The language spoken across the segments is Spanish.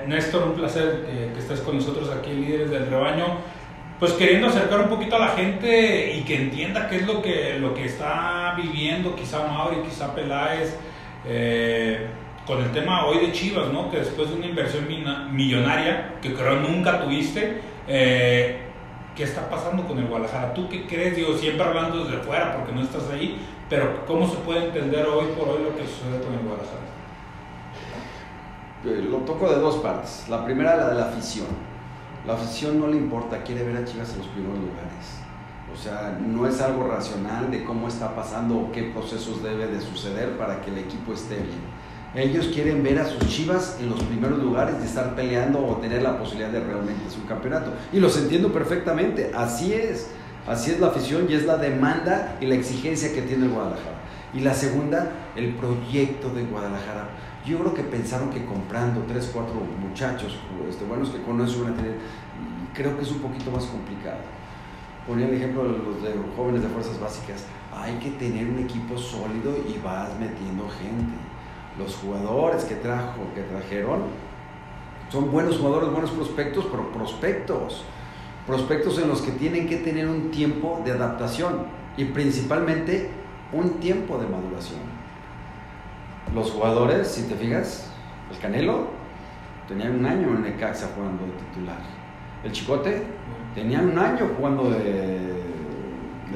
Néstor, un placer que estés con nosotros aquí, Líderes del Rebaño, pues queriendo acercar un poquito a la gente y que entienda qué es lo que está viviendo quizá Mauri, quizá Peláez, con el tema hoy de Chivas, ¿no? Que después de una inversión millonaria que creo nunca tuviste, ¿qué está pasando con el Guadalajara? ¿Tú qué crees? Digo, siempre hablando desde fuera porque no estás ahí, pero ¿cómo se puede entender hoy por hoy lo que sucede con el Guadalajara? Lo toco de dos partes. La primera, la de la afición. La afición no le importa, quiere ver a Chivas en los primeros lugares. O sea, no es algo racional de cómo está pasando o qué procesos debe de suceder para que el equipo esté bien. Ellos quieren ver a sus Chivas en los primeros lugares y estar peleando o tener la posibilidad de realmente su campeonato. Y los entiendo perfectamente, así es la afición y es la demanda y la exigencia que tiene el Guadalajara. Y la segunda, el proyecto de Guadalajara. Yo creo que pensaron que comprando 3, 4 muchachos buenos que conocen una tener, creo que es un poquito más complicado. Ponía el ejemplo de los de jóvenes de fuerzas básicas. Hay que tener un equipo sólido y vas metiendo gente. Los jugadores que trajeron son buenos jugadores, buenos prospectos, pero prospectos en los que tienen que tener un tiempo de adaptación y principalmente un tiempo de maduración. Los jugadores, si te fijas, el Canelo tenía un año en Necaxa jugando de titular. El Chicote tenía un año jugando de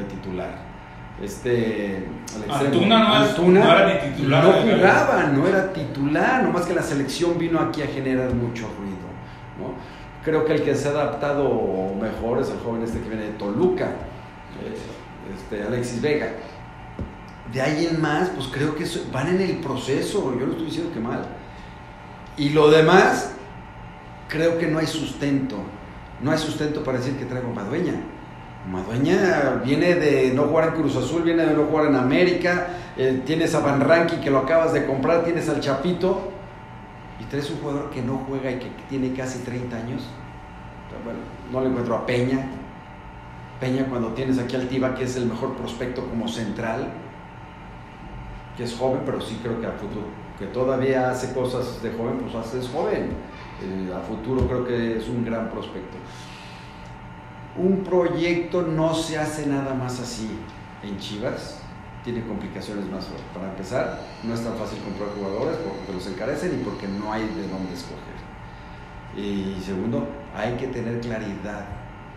titular. Antuna no era ni titular. No jugaba, no era titular, nomás que la selección vino aquí a generar mucho ruido, ¿no? Creo que el que se ha adaptado mejor es el joven que viene de Toluca, Alexis Vega. De ahí en más, pues creo que van en el proceso, yo no estoy diciendo que mal. Y lo demás, creo que no hay sustento para decir que traigo Madueña. Madueña viene de no jugar en Cruz Azul, viene de no jugar en América, tienes a Van Ranky que lo acabas de comprar, tienes al Chapito, y traes un jugador que no juega y que tiene casi 30 años. Bueno, no le encuentro a Peña, cuando tienes aquí al Tiva, que es el mejor prospecto como central, que es joven, pero sí creo que a futuro, que todavía hace cosas de joven, pues es joven, a futuro creo que es un gran prospecto. Un proyecto no se hace nada más así en Chivas, tiene complicaciones más. Para empezar, no es tan fácil comprar jugadores porque los encarecen y porque no hay de dónde escoger. Y segundo, hay que tener claridad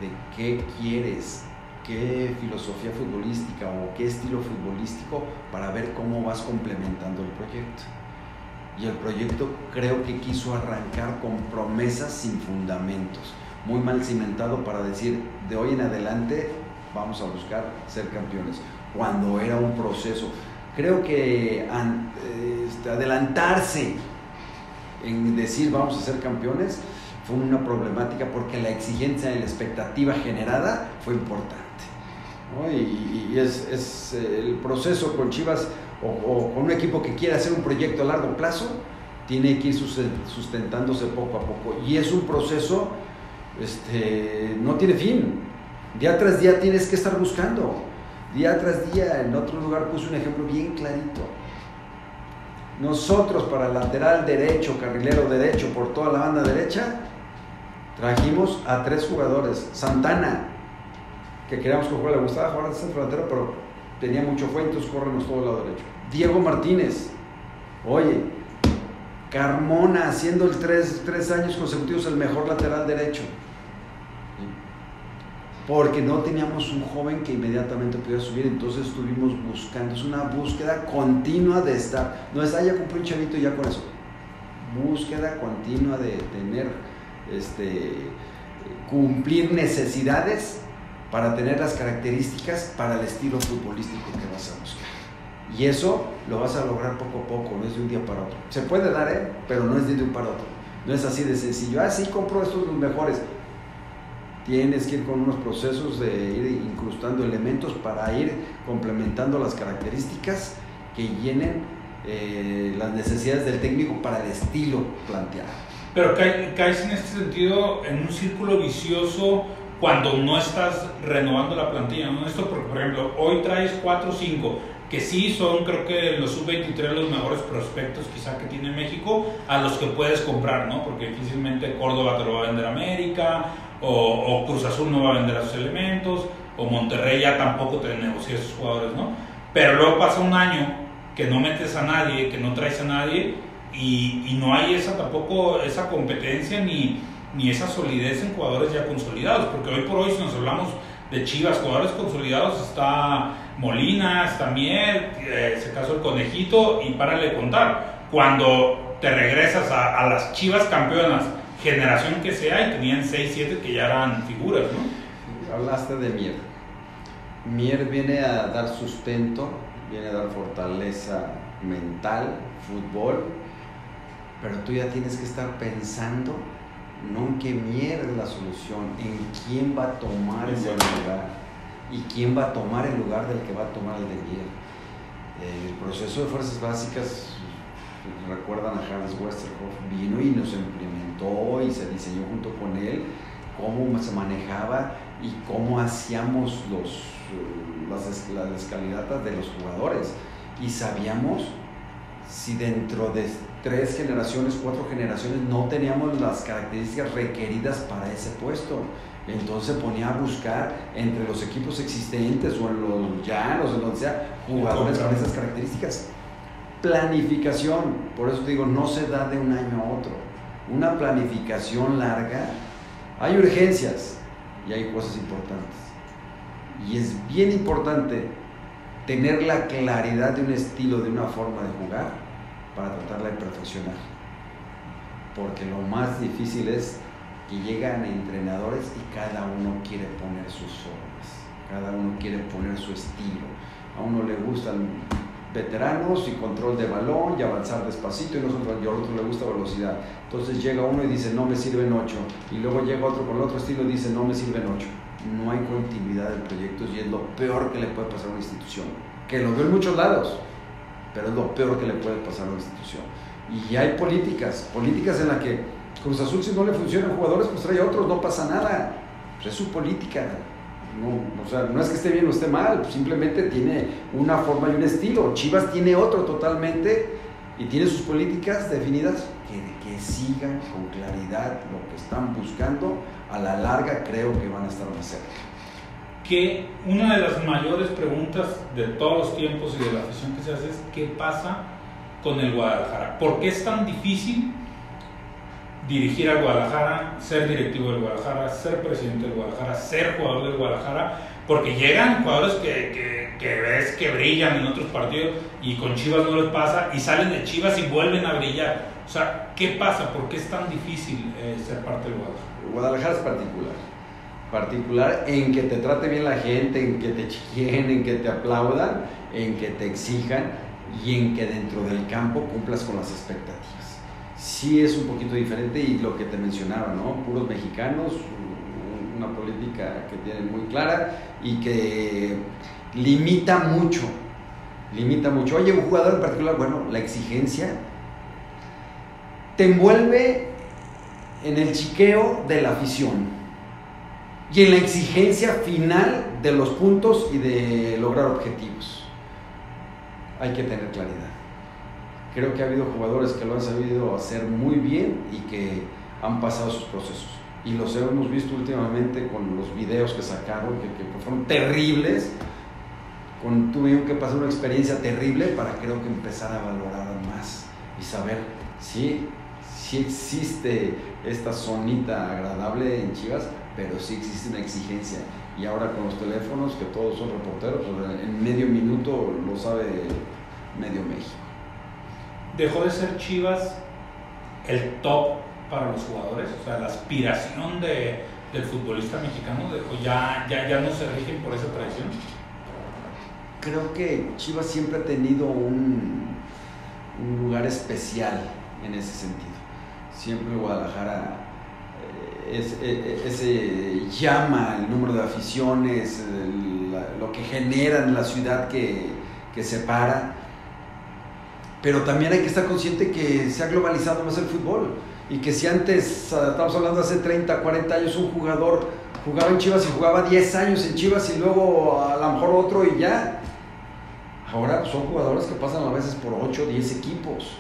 de qué quieres, qué filosofía futbolística o qué estilo futbolístico para ver cómo vas complementando el proyecto. Y el proyecto creo que quiso arrancar con promesas sin fundamentos, muy mal cimentado para decir de hoy en adelante vamos a buscar ser campeones, cuando era un proceso. Creo que adelantarse en decir vamos a ser campeones fue una problemática porque la exigencia y la expectativa generada fue importante, ¿no? Y es el proceso con Chivas o con un equipo que quiere hacer un proyecto a largo plazo, tiene que ir sustentándose poco a poco. Y es un proceso, no tiene fin. Día tras día tienes que estar buscando. Día tras día, en otro lugar puse un ejemplo bien clarito. Nosotros para lateral derecho, carrilero derecho, por toda la banda derecha, trajimos a 3 jugadores. Santana, que queríamos que jugara, le gustaba jugar de centro delantero, pero tenía mucho fuego, entonces córrenos todo el lado derecho. Diego Martínez, oye, Carmona, haciendo el 3 años consecutivos el mejor lateral derecho. Porque no teníamos un joven que inmediatamente pudiera subir, entonces estuvimos buscando. Es una búsqueda continua de estar. No es, ya compré un chavito y ya con eso. Búsqueda continua de tener, cumplir necesidades para tener las características para el estilo futbolístico que vas a buscar. Y eso lo vas a lograr poco a poco, no es de un día para otro. Se puede dar, pero no es de un para otro. No es así de sencillo. Sí, compro estos los mejores. Tienes que ir con unos procesos de ir incrustando elementos para ir complementando las características que llenen las necesidades del técnico para el estilo planteado. Pero caes en este sentido en un círculo vicioso cuando no estás renovando la plantilla, ¿no? Esto porque, por ejemplo, hoy traes 4 o 5 que sí son, creo que los sub-23 los mejores prospectos quizá que tiene México, a los que puedes comprar, ¿no? Porque difícilmente Córdoba te lo va a vender a América, o Cruz Azul no va a vender a sus elementos, o Monterrey ya tampoco te negocia a sus jugadores, ¿no? Pero luego pasa un año que no metes a nadie, que no traes a nadie, y no hay tampoco esa competencia ni esa solidez en jugadores ya consolidados, porque hoy por hoy, si nos hablamos de Chivas, jugadores consolidados, está Molina, está Mier, se casó el Conejito, y párale de contar. Cuando te regresas a las Chivas campeonas, generación que sea, y tenían 6, 7 que ya eran figuras, ¿no? Hablaste de Mier. Mier viene a dar sustento, viene a dar fortaleza mental, fútbol, pero tú ya tienes que estar pensando no en que Mier es la solución, en quién va a tomar ese lugar y quién va a tomar el lugar del que va a tomar el de Mier. El proceso de fuerzas básicas, recuerdan a Hans Westerhoff, vino y nos implementó y se diseñó junto con él cómo se manejaba y cómo hacíamos las escalinatas de los jugadores, y sabíamos si dentro de 3 generaciones, 4 generaciones no teníamos las características requeridas para ese puesto. Entonces se ponía a buscar entre los equipos existentes o en los llanos, en donde sea, jugadores con esas características. Planificación, por eso te digo, no se da de un año a otro. Una planificación larga, hay urgencias y hay cosas importantes. Y es bien importante tener la claridad de un estilo, de una forma de jugar, para tratarla de perfeccionar. Porque lo más difícil es que llegan entrenadores y cada uno quiere poner sus formas, cada uno quiere poner su estilo. A uno le gustan veteranos y control de balón y avanzar despacito, y a otro le gusta velocidad. Entonces llega uno y dice no me sirven 8, y luego llega otro con el otro estilo y dice no me sirven 8. No hay continuidad de proyectos, y es lo peor que le puede pasar a una institución, que lo veo en muchos lados, pero es lo peor que le puede pasar a una institución. Y hay políticas en las que Cruz Azul, si no le funcionan jugadores, pues trae a otros, no pasa nada, pues es su política. No, o sea, no es que esté bien o esté mal, pues simplemente tiene una forma y un estilo. Chivas tiene otro totalmente y tiene sus políticas definidas que sigan con claridad lo que están buscando. A la larga creo que van a estar más cerca. Que una de las mayores preguntas de todos los tiempos y de la afición que se hace es ¿qué pasa con el Guadalajara? ¿Por qué es tan difícil dirigir al Guadalajara, ser directivo del Guadalajara, ser presidente del Guadalajara, ser jugador del Guadalajara? Porque llegan jugadores que ves que brillan en otros partidos y con Chivas no les pasa, y salen de Chivas y vuelven a brillar. O sea, ¿qué pasa? ¿Por qué es tan difícil ser parte del Guadalajara? Guadalajara es particular en que te trate bien la gente, en que te chiquen, en que te aplaudan, en que te exijan y en que dentro del campo cumplas con las expectativas. Sí es un poquito diferente, y lo que te mencionaba, ¿no? Puros mexicanos, una política que tienen muy clara y que limita mucho. Oye, un jugador en particular, bueno, la exigencia te envuelve en el chiqueo de la afición y en la exigencia final de los puntos y de lograr objetivos. Hay que tener claridad. Creo que ha habido jugadores que lo han sabido hacer muy bien y que han pasado sus procesos. Y los hemos visto últimamente con los videos que sacaron, que fueron terribles. Tuvieron que pasar una experiencia terrible para, creo que, empezar a valorar más y saber si existe esta zonita agradable en Chivas, pero sí existe una exigencia. Y ahora con los teléfonos, que todos son reporteros, pues en medio minuto lo sabe medio México. ¿Dejó de ser Chivas el top para los jugadores? O sea, la aspiración del futbolista mexicano ya no se rigen por esa tradición. Creo que Chivas siempre ha tenido un lugar especial en ese sentido. Siempre Guadalajara ese llama el número de aficiones, lo que genera en la ciudad que separa. Pero también hay que estar consciente que se ha globalizado más el fútbol, y que si antes, estamos hablando de hace 30, 40 años, un jugador jugaba en Chivas y jugaba 10 años en Chivas y luego a lo mejor otro y ya. Ahora son jugadores que pasan a veces por 8 o 10 equipos.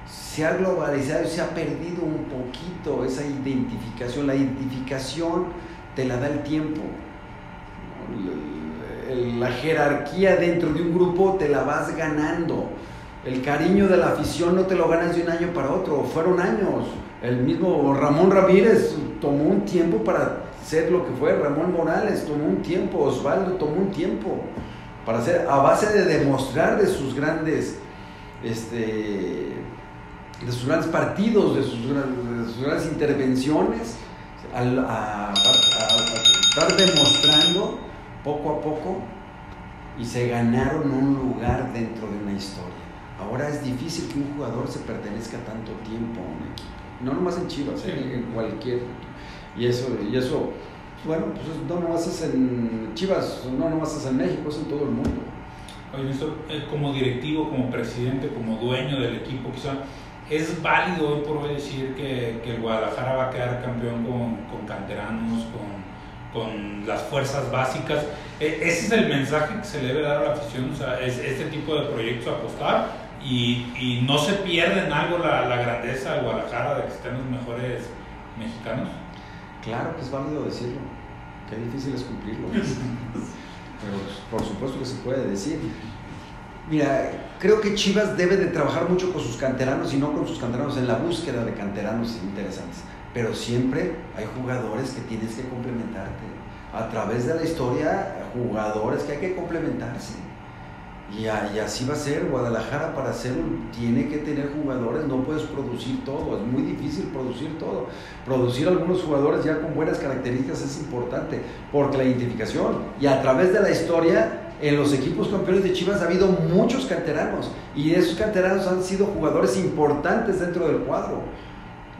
Se ha globalizado y se ha perdido un poquito esa identificación. La identificación te la da el tiempo. La jerarquía dentro de un grupo te la vas ganando. El cariño de la afición no te lo ganas de un año para otro. Fueron años. El mismo Ramón Ramírez tomó un tiempo para ser lo que fue. Ramón Morales tomó un tiempo. Osvaldo tomó un tiempo para ser, a base de demostrar de sus grandes partidos, de sus grandes intervenciones, a estar demostrando poco a poco, y se ganaron un lugar dentro de una historia. Ahora es difícil que un jugador se pertenezca tanto tiempo a un equipo, no nomás en Chivas, sí, en cualquier, y eso bueno, pues no nomás es en Chivas, no nomás es en México, es en todo el mundo. Oye, Néstor, como directivo, como presidente, como dueño del equipo, quizá, ¿es válido hoy por hoy decir que el Guadalajara va a quedar campeón con canteranos, con las fuerzas básicas? Ese es el mensaje que se le debe dar a la afición, o sea, es este tipo de proyectos apostar y no se pierde en algo la grandeza de Guadalajara de que estén los mejores mexicanos. Claro que es válido decirlo, qué difícil es cumplirlo, pero por supuesto que se puede decir. Mira, creo que Chivas debe de trabajar mucho con sus canteranos y no con sus canteranos, en la búsqueda de canteranos interesantes, pero siempre hay jugadores que tienes que complementarte. A través de la historia, jugadores que hay que complementarse. Y así va a ser. Guadalajara, para hacerlo, tiene que tener jugadores. No puedes producir todo, es muy difícil producir todo. Producir algunos jugadores ya con buenas características es importante, porque la identificación, y a través de la historia, en los equipos campeones de Chivas ha habido muchos canteranos, y esos canteranos han sido jugadores importantes dentro del cuadro.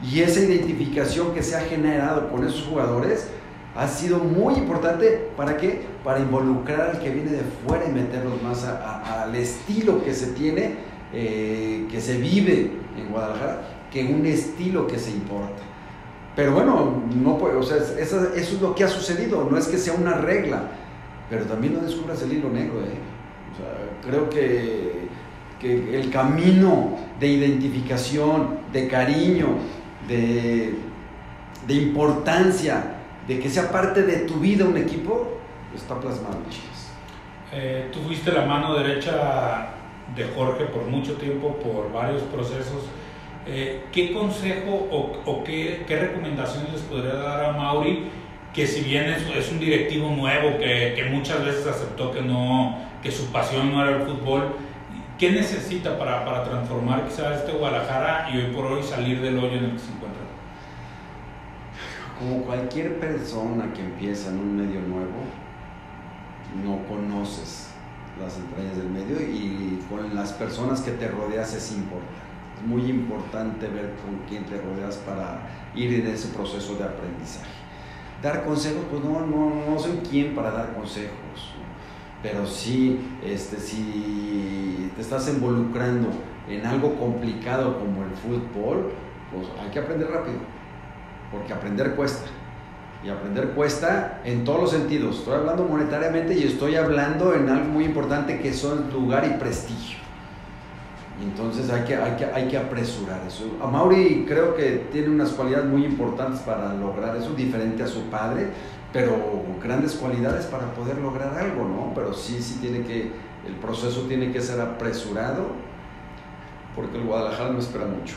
Y esa identificación que se ha generado con esos jugadores ha sido muy importante. ¿Para qué? Para involucrar al que viene de fuera y meterlos más al estilo que se tiene, que se vive en Guadalajara, que un estilo que se importa. Pero bueno, no puede, o sea, eso es lo que ha sucedido, no es que sea una regla, pero también no descubras el hilo negro. O sea, creo que el camino de identificación, de cariño, de importancia, de que sea parte de tu vida un equipo, está plasmado en Chivas. Tú fuiste la mano derecha de Jorge por mucho tiempo, por varios procesos. ¿Qué consejo o qué recomendaciones les podría dar a Mauri, que si bien es un directivo nuevo, que muchas veces aceptó que su pasión no era el fútbol? ¿Qué necesita para transformar quizás este Guadalajara y hoy por hoy salir del hoyo en el que se encuentra? Como cualquier persona que empieza en un medio nuevo, no conoces las entrañas del medio, y con las personas que te rodeas es importante. Es muy importante ver con quién te rodeas para ir en ese proceso de aprendizaje. Dar consejos, pues no soy quien para dar consejos, pero sí, si te estás involucrando en algo complicado como el fútbol, pues hay que aprender rápido, porque aprender cuesta, y aprender cuesta en todos los sentidos. Estoy hablando monetariamente y estoy hablando en algo muy importante que son lugar y prestigio. Y entonces hay que apresurar eso. A Mauri creo que tiene unas cualidades muy importantes para lograr eso, diferente a su padre, pero grandes cualidades para poder lograr algo, ¿no? Pero sí el proceso tiene que ser apresurado, porque el Guadalajara no espera mucho.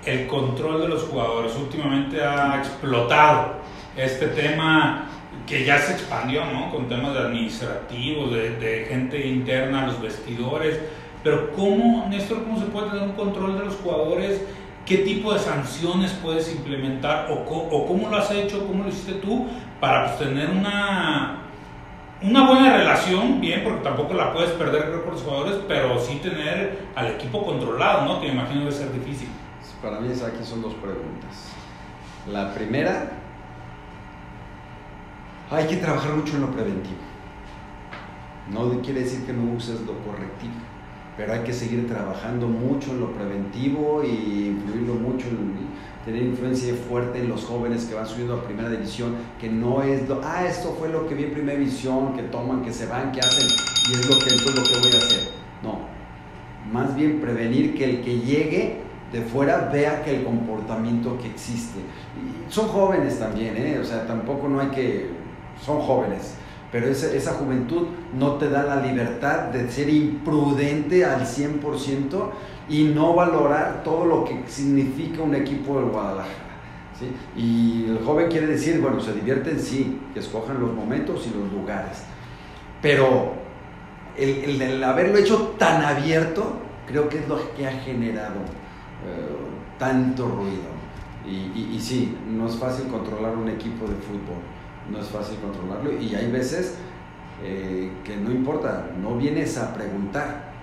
El control de los jugadores últimamente ha explotado este tema, que ya se expandió, ¿no? Con temas de administrativos, de gente interna a los vestidores. Pero ¿cómo, Néstor, cómo se puede tener un control de los jugadores? ¿Qué tipo de sanciones puedes implementar? ¿O cómo lo has hecho, cómo lo hiciste tú para tener una buena relación? Bien, porque tampoco la puedes perder, creo, con los jugadores, pero sí tener al equipo controlado, ¿no? Que me imagino debe ser difícil. Para mí aquí son dos preguntas. La primera, hay que trabajar mucho en lo preventivo. No quiere decir que no uses lo correctivo, pero hay que seguir trabajando mucho en lo preventivo y influirlo mucho tener influencia fuerte en los jóvenes que van subiendo a primera división, que no es esto fue lo que vi en primera división, que toman, que se van, que hacen, y es lo que voy a hacer. No, más bien prevenir que el que llegue de fuera vea que el comportamiento que existe. Y son jóvenes también, o sea, tampoco no hay que, son jóvenes, pero esa juventud no te da la libertad de ser imprudente al 100% y no valorar todo lo que significa un equipo del Guadalajara, ¿sí? Y el joven quiere decir, bueno, se divierten, sí, que escojan los momentos y los lugares, pero el haberlo hecho tan abierto, creo que es lo que ha generado tanto ruido. Y sí, no es fácil controlar un equipo de fútbol, no es fácil controlarlo, y hay veces que no importa, no vienes a preguntar,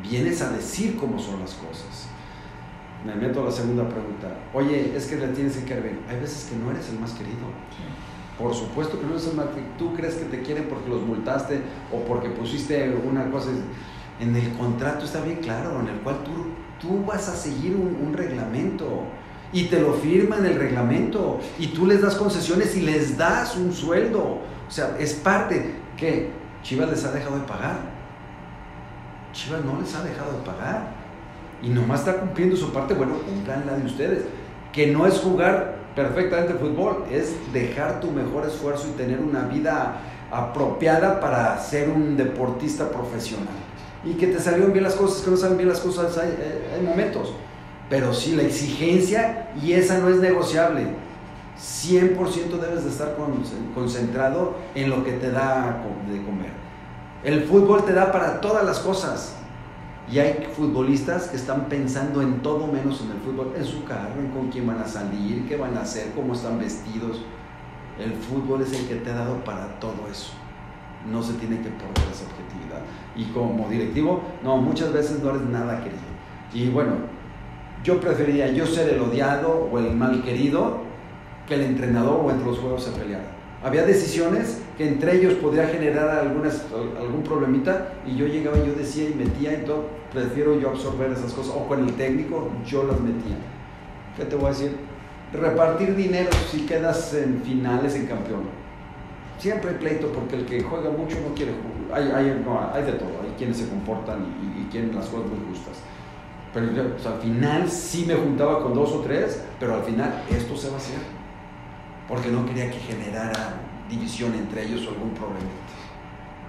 vienes a decir cómo son las cosas. Me meto a la segunda pregunta. Oye, es que le tienes que querer bien. Hay veces que no eres el más querido. Sí. Por supuesto que no eres el más querido. Tú crees que te quieren porque los multaste o porque pusiste una cosa. En el contrato está bien claro, en el cual tú vas a seguir un reglamento y te lo firman el reglamento y tú les das concesiones y les das un sueldo. O sea, es parte. ¿Qué? ¿Chivas les ha dejado de pagar? Chivas no les ha dejado de pagar y nomás está cumpliendo su parte. Bueno, cumplan la de ustedes, que no es jugar perfectamente fútbol, es dejar tu mejor esfuerzo y tener una vida apropiada para ser un deportista profesional, y que te salieron bien las cosas, que no salen bien las cosas, hay momentos, pero sí la exigencia, y esa no es negociable. 100% debes de estar concentrado en lo que te da de comer. El fútbol te da para todas las cosas, y hay futbolistas que están pensando en todo menos en el fútbol, en su carro, en con quién van a salir, qué van a hacer, cómo están vestidos. El fútbol es el que te ha dado para todo eso, no se tiene que perder esa objetividad. Y como directivo, no, muchas veces no eres nada querido, y bueno, yo preferiría yo ser el odiado o el mal querido que el entrenador o entre los juegos se peleara. Había decisiones que entre ellos podría generar algún problemita, y yo llegaba y yo decía y metía, entonces prefiero yo absorber esas cosas, o con el técnico yo las metía. ¿Qué te voy a decir? Repartir dinero si quedas en finales, en campeón. Siempre hay pleito porque el que juega mucho no quiere jugar. Hay de todo, hay quienes se comportan y quieren las cosas muy justas. Pero al final sí me juntaba con 2 o 3, pero al final esto se va a hacer, porque no quería que generara división entre ellos o algún problema.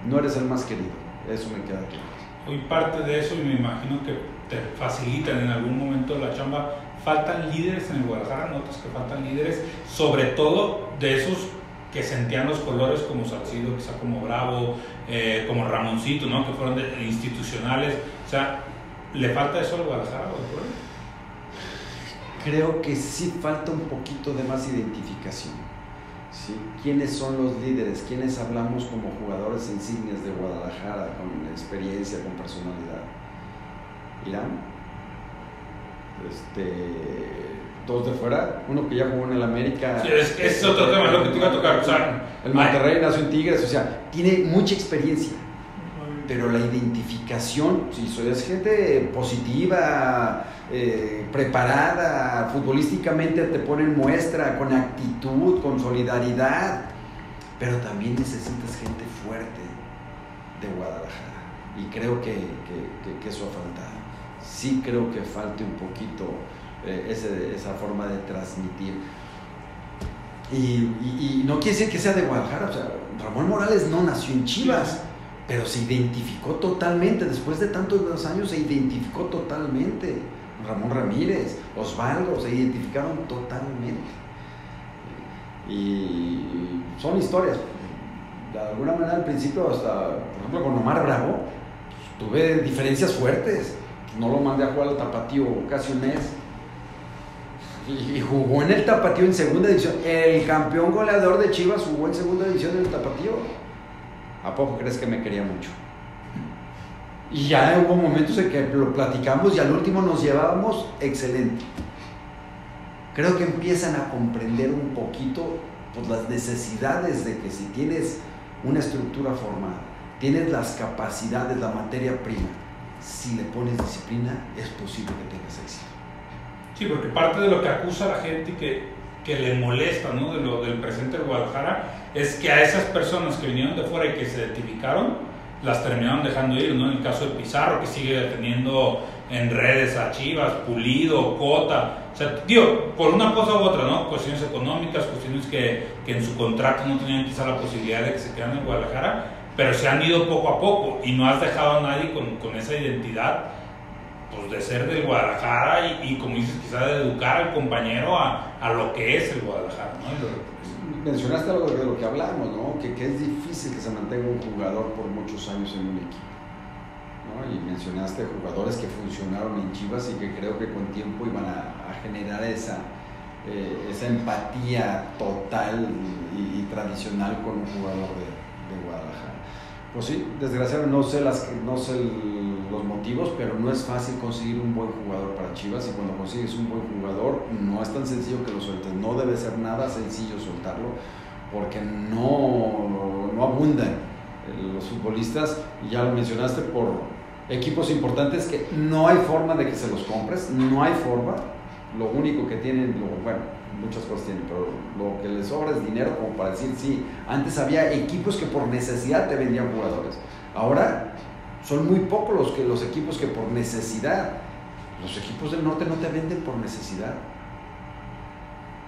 No eres el más querido, eso me queda claro. Hoy parte de eso, y me imagino que te facilitan en algún momento la chamba, faltan líderes en el Guadalajara, notas que faltan líderes, sobre todo de esos que sentían los colores, como Salcido, quizá como Bravo, como Ramoncito, ¿no? Que fueron institucionales. O sea, ¿le falta eso al Guadalajara? Creo que sí falta un poquito de más identificación, ¿sí? ¿Quiénes son los líderes? ¿Quiénes hablamos como jugadores insignias de Guadalajara, con experiencia, con personalidad? Irán, 2 de fuera, uno que ya jugó en el América. Sí, es otro tema, lo que te iba a tocar. O sea, el Monterrey nació en Tigres, o sea, tiene mucha experiencia, pero la identificación, si es gente positiva, preparada, futbolísticamente te ponen muestra, con actitud, con solidaridad, pero también necesitas gente fuerte de Guadalajara, y creo que eso ha faltado. Sí creo que falte un poquito esa forma de transmitir, y no quiere decir que sea de Guadalajara. O sea, Ramón Morales no nació en Chivas, pero se identificó totalmente, después de tantos años se identificó totalmente. Ramón Ramírez, Osvaldo, se identificaron totalmente. Y son historias. De alguna manera al principio, hasta, por ejemplo, con Omar Bravo, tuve diferencias fuertes. No lo mandé a jugar al Tapatío casi un mes. Y jugó en el Tapatío en segunda división. El campeón goleador de Chivas jugó en segunda división en el Tapatío. ¿A poco crees que me quería mucho? Y ya hubo momentos en que lo platicamos y al último nos llevábamos excelente. Creo que empiezan a comprender un poquito pues, las necesidades de que si tienes una estructura formada, tienes las capacidades, la materia prima, si le pones disciplina, es posible que tengas éxito. Sí, porque parte de lo que acusa a la gente que le molesta, ¿no?, del presente de Guadalajara, es que a esas personas que vinieron de fuera y que se identificaron, las terminaron dejando ir, ¿no? En el caso de Pizarro, que sigue deteniendo en redes a Chivas, Pulido, Cota, o sea, digo, por una cosa u otra, ¿no? Cuestiones económicas, cuestiones que en su contrato no tenían quizá la posibilidad de que se quedaran en Guadalajara, pero se han ido poco a poco y no has dejado a nadie con esa identidad, pues, de ser del Guadalajara y como dices, quizá de educar al compañero a lo que es el Guadalajara, ¿no? Mencionaste algo de lo que hablamos, ¿no? Que es difícil que se mantenga un jugador por muchos años en un equipo, ¿no? Y mencionaste jugadores que funcionaron en Chivas y que creo que con tiempo iban a generar esa empatía total y tradicional con un jugador de Guadalajara. Pues sí, desgraciadamente no sé los motivos, pero no es fácil conseguir un buen jugador para Chivas, y cuando consigues un buen jugador no es tan sencillo que lo sueltes. No debe ser nada sencillo soltarlo, porque no abundan los futbolistas, y ya lo mencionaste, por equipos importantes que no hay forma de que se los compres, no hay forma. Lo único que tienen, bueno, muchas cosas tienen, pero lo que les sobra es dinero como para decir, sí, antes había equipos que por necesidad te vendían jugadores. Ahora son muy pocos los equipos que por necesidad. Los equipos del norte no te venden por necesidad.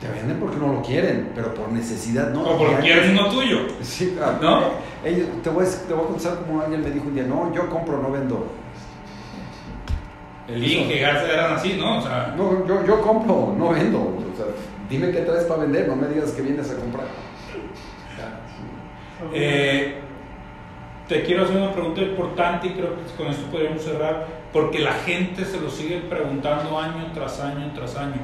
Te venden porque no lo quieren, pero por necesidad no. O porque quieren uno tuyo. Sí, claro. ¿No? Te voy a contar como alguien me dijo un día, no, yo compro, no vendo. El Inge, Garza eran así, ¿no? O sea, no, yo compro, no vendo. O sea, dime qué traes para vender, no me digas que vienes a comprar. Te quiero hacer una pregunta importante y creo que con esto podríamos cerrar, porque la gente se lo sigue preguntando año tras año tras año.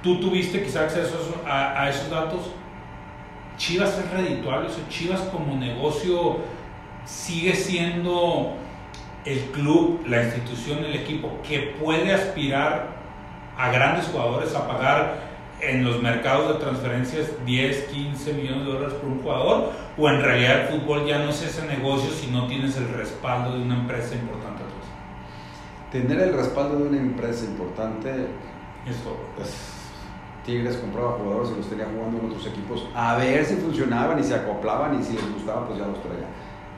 ¿Tú tuviste quizá acceso a esos datos? ¿Chivas es redituable? O sea, ¿Chivas como negocio sigue siendo el club, la institución, el equipo que puede aspirar a grandes jugadores, a pagar en los mercados de transferencias 10, 15 millones de dólares por un jugador? ¿O en realidad el fútbol ya no es ese negocio si no tienes el respaldo de una empresa importante atrás? Tener el respaldo de una empresa importante es todo. Tigres compraba jugadores y los tenía jugando en otros equipos a ver si funcionaban y se acoplaban, y si les gustaba pues ya los traía,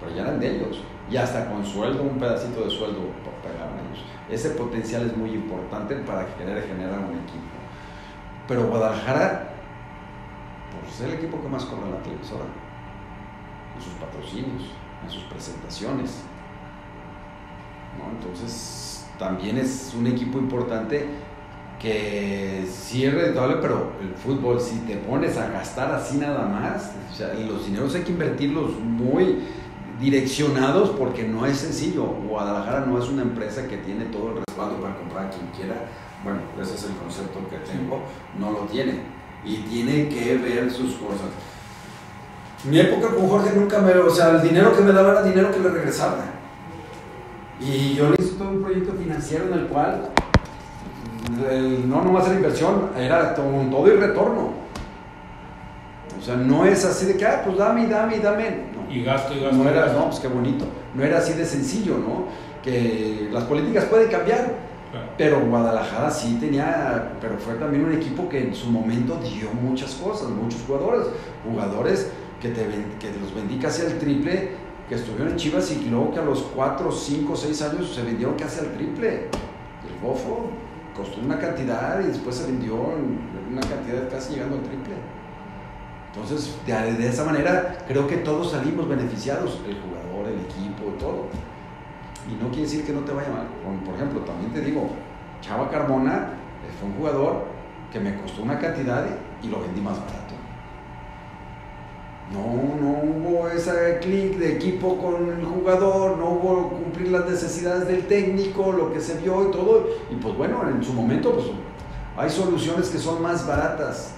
pero ya eran de ellos, y hasta con sueldo, un pedacito de sueldo pagaban ellos. Ese potencial es muy importante para generar un equipo. Pero Guadalajara, pues, es el equipo que más cobra en la televisora, en sus patrocinios, en sus presentaciones, ¿no? Entonces también es un equipo importante que sí es rentable, pero el fútbol, si te pones a gastar así nada más, o sea, los dineros hay que invertirlos muy direccionados, porque no es sencillo. Guadalajara no es una empresa que tiene todo el respaldo para comprar a quien quiera. Bueno, ese es el concepto que tengo. No lo tiene, y tiene que ver sus cosas. Mi época con Jorge nunca o sea, el dinero que me daba era dinero que le regresaba, y yo le hice todo un proyecto financiero en el cual no nomás era inversión, era todo y retorno. O sea, no es así de que, pues dame. No. Y gasto. No era, no, pues qué bonito. No era así de sencillo, ¿no? Que las políticas pueden cambiar. Claro. Pero Guadalajara sí tenía, pero fue también un equipo que en su momento dio muchas cosas, muchos jugadores que los vendí casi al triple, que estuvieron en Chivas, y luego que a los 4, 5, 6 años se vendieron casi al triple. El Bofo costó una cantidad y después se vendió en una cantidad casi llegando al triple. Entonces, de esa manera, creo que todos salimos beneficiados, el jugador, el equipo, todo. Y no quiere decir que no te vaya mal. Por ejemplo, también te digo, Chava Carmona fue un jugador que me costó una cantidad y lo vendí más barato. No hubo ese clic de equipo con el jugador, no hubo cumplir las necesidades del técnico, lo que se vio y todo. Y pues bueno, en su momento pues hay soluciones que son más baratas.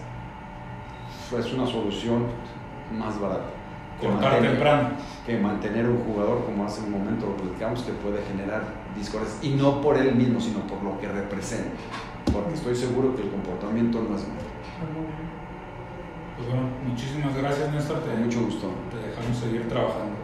Es una solución más barata. Cortar temprano. Que mantener un jugador, como hace un momento lo platicamos, que puede generar discordias, y no por él mismo, sino por lo que representa. Porque estoy seguro que el comportamiento no es malo. Pues bueno, muchísimas gracias, Néstor. Con mucho gusto. Te dejamos seguir trabajando.